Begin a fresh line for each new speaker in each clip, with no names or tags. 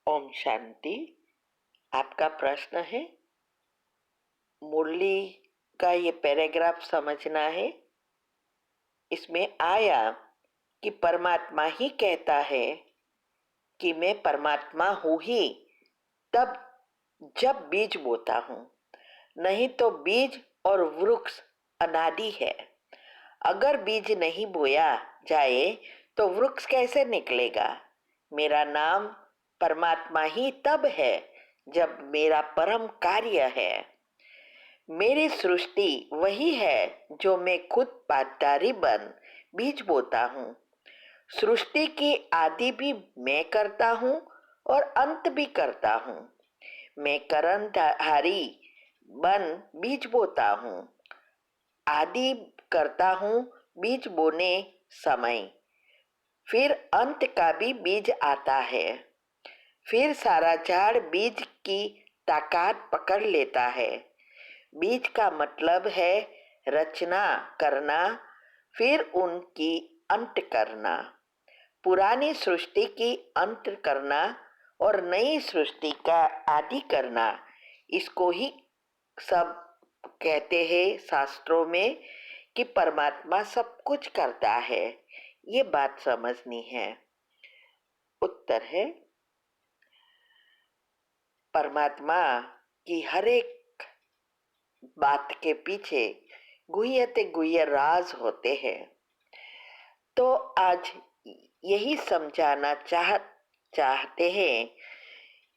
ओम शांति। आपका प्रश्न है, मुरली का ये पैराग्राफ समझना है। इसमें आया कि परमात्मा ही कहता है कि मैं परमात्मा हूँ ही तब जब बीज बोता हूँ, नहीं तो बीज और वृक्ष अनादि है। अगर बीज नहीं बोया जाए तो वृक्ष कैसे निकलेगा। मेरा नाम परमात्मा ही तब है जब मेरा परम कार्य है। मेरी सृष्टि वही है जो मैं खुद पातदारी बन बीज बोता हूँ। सृष्टि की आदि भी मैं करता हूँ और अंत भी करता हूँ। मैं करणधारी बन बीज बोता हूँ, आदि करता हूँ बीज बोने समय, फिर अंत का भी बीज आता है। फिर सारा झाड़ बीज की ताकत पकड़ लेता है। बीज का मतलब है रचना करना, फिर उनकी अंत करना। पुरानी सृष्टि की अंत करना और नई सृष्टि का आदि करना, इसको ही सब कहते हैं शास्त्रों में कि परमात्मा सब कुछ करता है। ये बात समझनी है। उत्तर है, परमात्मा की हर एक बात के पीछे गुह्यते गुह्य राज होते हैं। तो आज यही समझाना चाहते हैं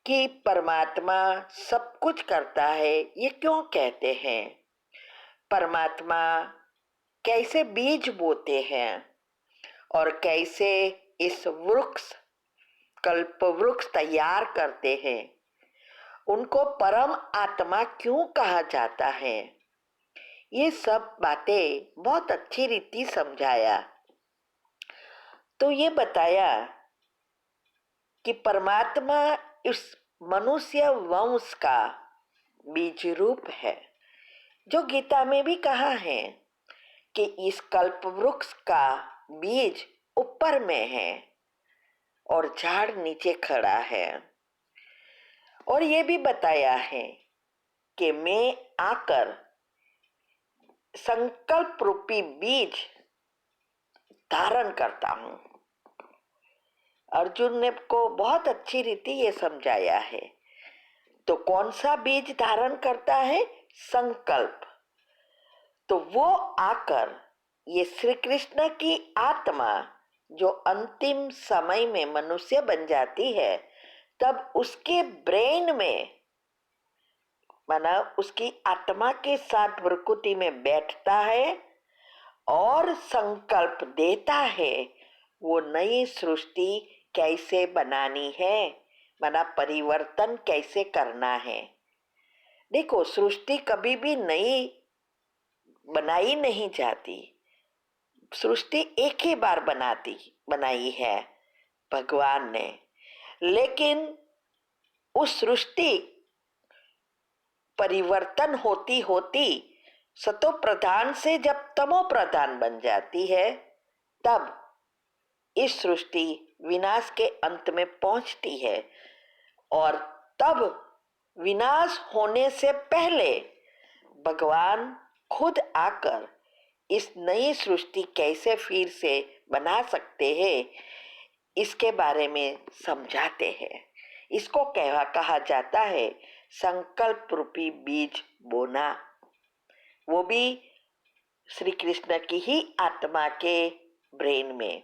कि परमात्मा सब कुछ करता है, ये क्यों कहते हैं। परमात्मा कैसे बीज बोते हैं और कैसे इस वृक्ष कल्प वृक्ष तैयार करते हैं, उनको परम आत्मा क्यों कहा जाता है, ये सब बातें बहुत अच्छी रीति समझाया। तो ये बताया कि परमात्मा इस मनुष्य वंश का बीज रूप है, जो गीता में भी कहा है कि इस कल्प वृक्ष का बीज ऊपर में है और झाड़ नीचे खड़ा है। और ये भी बताया है कि मैं आकर संकल्प रूपी बीज धारण करता हूं। अर्जुन ने को बहुत अच्छी रीति ये समझाया है। तो कौन सा बीज धारण करता है? संकल्प। तो वो आकर ये श्री कृष्ण की आत्मा जो अंतिम समय में मनुष्य बन जाती है, तब उसके ब्रेन में माना उसकी आत्मा के साथ प्रकृति में बैठता है और संकल्प देता है वो नई सृष्टि कैसे बनानी है, माना परिवर्तन कैसे करना है। देखो, सृष्टि कभी भी नई बनाई नहीं जाती। सृष्टि एक ही बार बनाई है भगवान ने, लेकिन उस सृष्टि परिवर्तन होती होती सतो प्रधान से जब तमो प्रधान बन जाती है, तब इस सृष्टि विनाश के अंत में पहुंचती है। और तब विनाश होने से पहले भगवान खुद आकर इस नई सृष्टि कैसे फिर से बना सकते हैं, इसके बारे में समझाते हैं। इसको कहा जाता है संकल्प रूपी बीज बोना। वो भी श्री कृष्ण की ही आत्मा के ब्रेन में।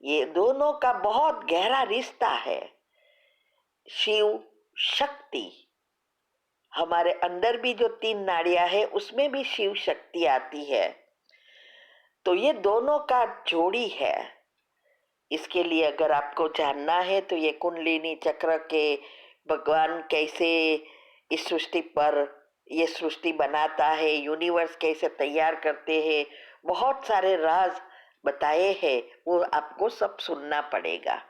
ये दोनों का बहुत गहरा रिश्ता है। शिव शक्ति, हमारे अंदर भी जो 3 नाड़ियां है उसमें भी शिव शक्ति आती है। तो ये दोनों का जोड़ी है। इसके लिए अगर आपको जानना है तो ये कुंडलिनी चक्र के भगवान कैसे इस सृष्टि पर ये सृष्टि बनाता है, यूनिवर्स कैसे तैयार करते हैं, बहुत सारे राज बताए हैं, वो आपको सब सुनना पड़ेगा।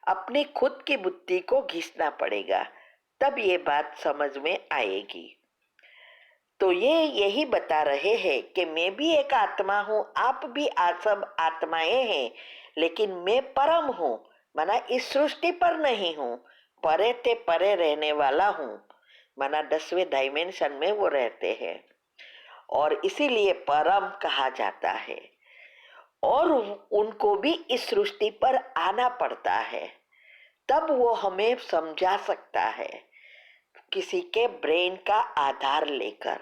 अपनी खुद की बुद्धि को घिसना पड़ेगा, तब ये बात समझ में आएगी। तो ये यही बता रहे हैं कि मैं भी एक आत्मा हूँ, आप भी सब आत्माएं हैं, लेकिन मैं परम हूँ, माना इस सृष्टि पर नहीं हूँ। परे ते परे रहने वाला हूँ, माना 10वें डायमेंशन में वो रहते हैं और इसीलिए परम कहा जाता है। और उनको भी इस सृष्टि पर आना पड़ता है, तब वो हमें समझा सकता है किसी के ब्रेन का आधार लेकर।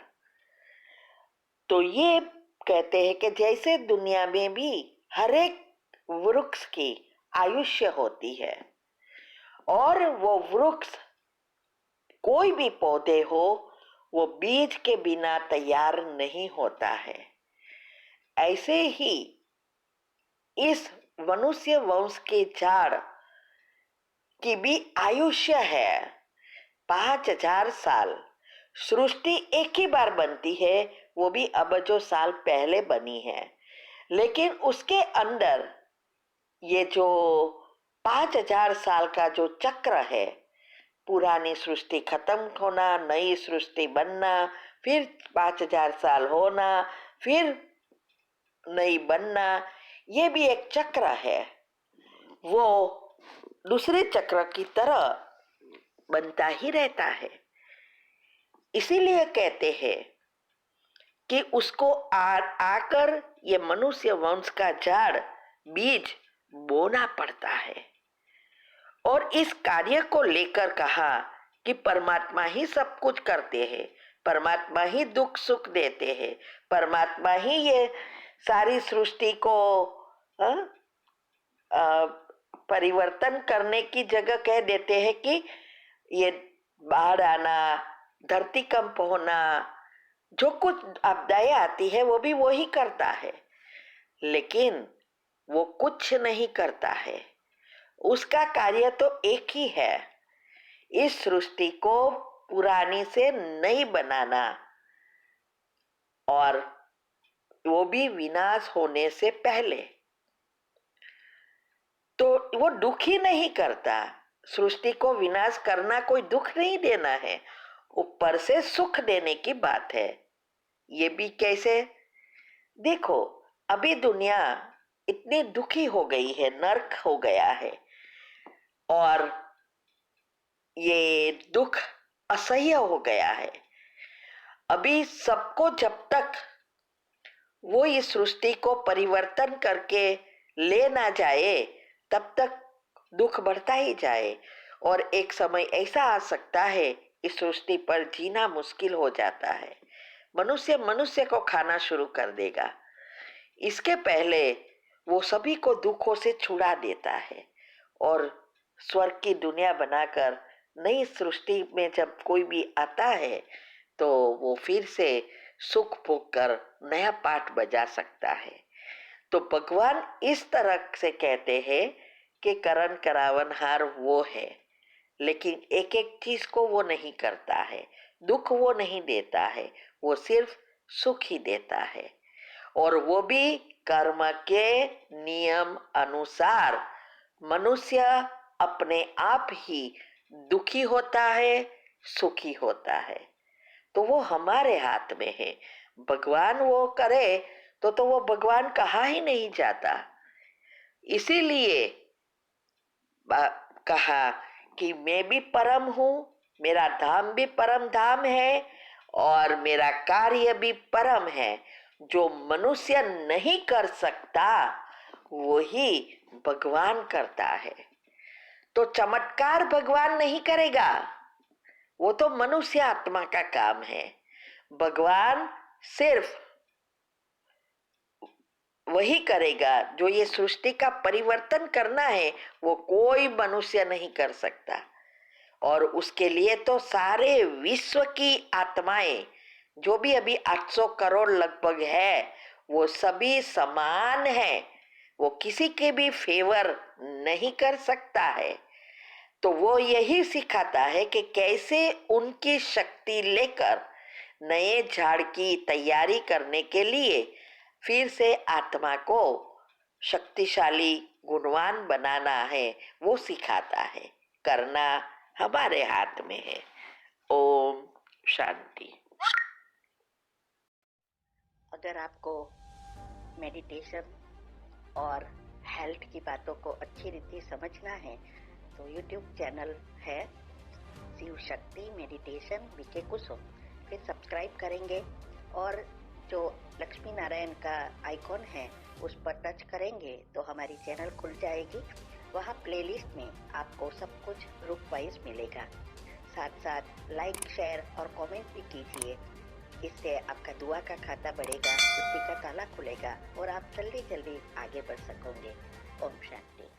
तो ये कहते हैं कि जैसे दुनिया में भी हर एक वृक्ष की आयुष्य होती है और वो वृक्ष कोई भी पौधे हो वो बीज के बिना तैयार नहीं होता है, ऐसे ही इस मनुष्य वंश के झाड़ की भी आयुष्य है 5000 साल। सृष्टि एक ही बार बनती है, वो भी अबजों साल पहले बनी है, लेकिन उसके अंदर ये जो 5000 साल का जो चक्र है, पुरानी सृष्टि खत्म होना, नई सृष्टि बनना, फिर 5000 साल होना, फिर नई बनना, ये भी एक चक्र है। वो दूसरे चक्र की तरह बनता ही रहता है। इसीलिए कहते हैं कि उसको आकर ये मनुष्य वंश का झाड़ बीज बोना पड़ता है। और इस कार्य को लेकर कहा कि परमात्मा ही सब कुछ करते हैं, परमात्मा ही दुख सुख देते हैं, परमात्मा ही ये सारी सृष्टि को अ, अ, परिवर्तन करने की जगह कह देते हैं कि ये बाढ़ आना, धरती कंप होना, जो कुछ आपदाएं आती है वो भी वो ही करता है, लेकिन वो कुछ नहीं करता है। उसका कार्य तो एक ही है, इस सृष्टि को पुरानी से नई बनाना, और वो भी विनाश होने से पहले। तो वो दुख ही नहीं करता। सृष्टि को विनाश करना कोई दुख नहीं देना है, ऊपर से सुख देने की बात है। ये भी कैसे? देखो, अभी दुनिया इतनी दुखी हो गई है, नर्क हो गया है, और ये दुख असह्य हो गया है। अभी सबको जब तक वो इस सृष्टि को परिवर्तन करके ले ना जाए तब तक दुख बढ़ता ही जाए, और एक समय ऐसा आ सकता है इस सृष्टि पर जीना मुश्किल हो जाता है, मनुष्य मनुष्य को खाना शुरू कर देगा। इसके पहले वो सभी को दुखों से छुड़ा देता है और स्वर्ग की दुनिया बनाकर नई सृष्टि में जब कोई भी आता है तो वो फिर से सुख भोग कर नया पाठ बजा सकता है। तो भगवान इस तरह से कहते हैं कि करण करावनहार वो है, लेकिन एक एक चीज को वो नहीं करता है, दुख वो नहीं देता है, वो सिर्फ सुख ही देता है, और वो भी कर्म के नियम अनुसार। मनुष्य अपने आप ही दुखी होता है, सुखी होता है, तो वो हमारे हाथ में है। भगवान वो करे तो वो भगवान कहा ही नहीं जाता। इसीलिए कहा कि मैं भी परम हूँ, मेरा धाम भी परम धाम है और मेरा कार्य भी परम है। जो मनुष्य नहीं कर सकता वही भगवान करता है। तो चमत्कार भगवान नहीं करेगा, वो तो मनुष्य आत्मा का काम है। भगवान सिर्फ वही करेगा जो ये सृष्टि का परिवर्तन करना है, वो कोई मनुष्य नहीं कर सकता। और उसके लिए तो सारे विश्व की आत्माएं, जो भी अभी 800 करोड़ लगभग है, वो सभी समान है, वो किसी के भी फेवर नहीं कर सकता है। तो वो यही सिखाता है कि कैसे उनकी शक्ति लेकर नए झाड़ की तैयारी करने के लिए फिर से आत्मा को शक्तिशाली गुणवान बनाना है, वो सिखाता है। करना हमारे हाथ में है। ओम शांति।
अगर आपको मेडिटेशन और हेल्थ की बातों को अच्छी रीति समझना है तो यूट्यूब चैनल है शिव शक्ति मेडिटेशन बीके कुसुम, फिर सब्सक्राइब करेंगे और जो लक्ष्मी नारायण का आइकॉन है उस पर टच करेंगे तो हमारी चैनल खुल जाएगी। वहाँ प्लेलिस्ट में आपको सब कुछ ग्रुप वाइज मिलेगा। साथ साथ लाइक शेयर और कमेंट भी कीजिए, इससे आपका दुआ का खाता बढ़ेगा, बुद्धि का ताला खुलेगा और आप जल्दी जल्दी आगे बढ़ सकोगे। ओम शांति।